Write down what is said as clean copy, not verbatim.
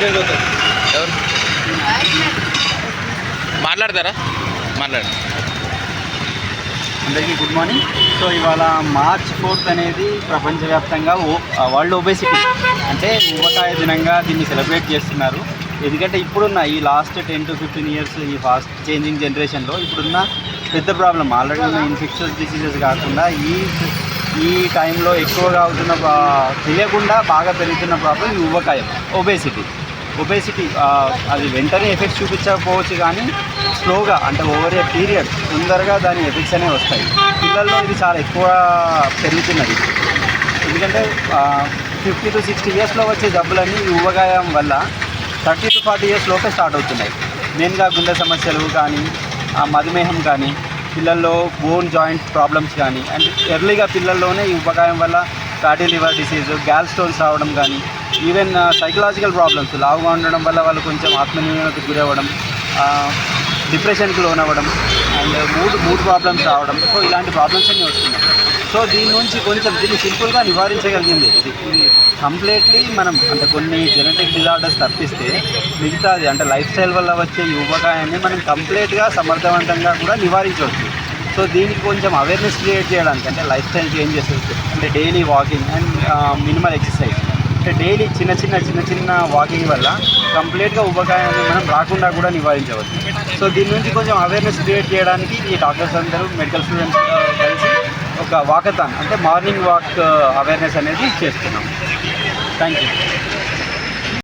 ఎవరు మాట్లాడతారా? మాట్లాడు. అందరికీ గుడ్ మార్నింగ్. సో ఇవాళ March 4th అనేది ప్రపంచవ్యాప్తంగా వరల్డ్ ఒబేసిటీ అంటే ఊబకాయ దినంగా దీన్ని సెలబ్రేట్ చేస్తున్నారు. ఎందుకంటే ఇప్పుడున్న ఈ లాస్ట్ 10 to 15 years ఈ ఫాస్ట్ చేంజింగ్ జనరేషన్లో ఇప్పుడున్న పెద్ద ప్రాబ్లం ఆల్రెడీ ఉన్న ఇన్ఫెక్షన్స్ డిసీజెస్ కాకుండా ఈ టైంలో ఎక్కువగా అవుతున్న తెలియకుండా బాగా పెరుగుతున్న ప్రాబ్లం ఈ ఊబకాయం ఒబేసిటీ. అది వెంటనే ఎఫెక్ట్స్ చూపించకపోవచ్చు కానీ స్లోగా అంటే ఓవర్ ఏ పీరియడ్ తొందరగా దాని ఎఫెక్ట్స్ అనేవి వస్తాయి. పిల్లల్లో ఇది చాలా ఎక్కువ పెరుగుతున్నది. ఎందుకంటే 50 to 60 yearsలో వచ్చే జబ్బులన్నీ ఈ ఊబకాయం వల్ల 30 to 40 years లోపే స్టార్ట్ అవుతున్నాయి. మెయిన్గా గుండె సమస్యలు కానీ మధుమేహం కానీ పిల్లల్లో బోన్ జాయింట్ ప్రాబ్లమ్స్ కానీ అండ్ ఎర్లీగా పిల్లల్లోనే ఈ ఊబకాయం వల్ల fatty liver disease, gall stones రావడం కానీ ఈవెన్ సైకలాజికల్ ప్రాబ్లమ్స్ లావుగా ఉండడం వల్ల వాళ్ళు కొంచెం ఆత్మన్యూనతకు గురవ్వడం, డిప్రెషన్కి లోనవ్వడం అండ్ మూడ్ ప్రాబ్లమ్స్ రావడం. సో ఇలాంటి ప్రాబ్లమ్స్ అన్నీ వస్తున్నాయి. సో దీని నుంచి కొంచెం దీన్ని సింపుల్గా నివారించగలిగింది ఇది కంప్లీట్లీ మనం అంటే కొన్ని జెనెటిక్ డిజార్డర్స్ తప్పిస్తే మిగతాది అంటే లైఫ్ స్టైల్ వల్ల వచ్చే ఈ ఊబకాయాన్ని మనం కంప్లీట్గా సమర్థవంతంగా కూడా నివారించవచ్చు. సో దీనికి కొంచెం అవేర్నెస్ క్రియేట్ చేయడానికి అంటే లైఫ్ స్టైల్ చేంజెస్ అంటే daily walking and minimal exercise అంటే డైలీ చిన్న వాకింగ్ వల్ల కంప్లీట్గా ఊబకాయాన్ని మనం రాకుండా కూడా నివారించవచ్చు. సో దీని నుంచి కొంచెం అవేర్నెస్ క్రియేట్ చేయడానికి ఈ డాక్టర్స్ అందరూ మెడికల్ స్టూడెంట్స్ కలిసి ఒక వాకథాన్ అంటే మార్నింగ్ వాక్ అవేర్నెస్ అనేది చేస్తున్నాం. Thank you.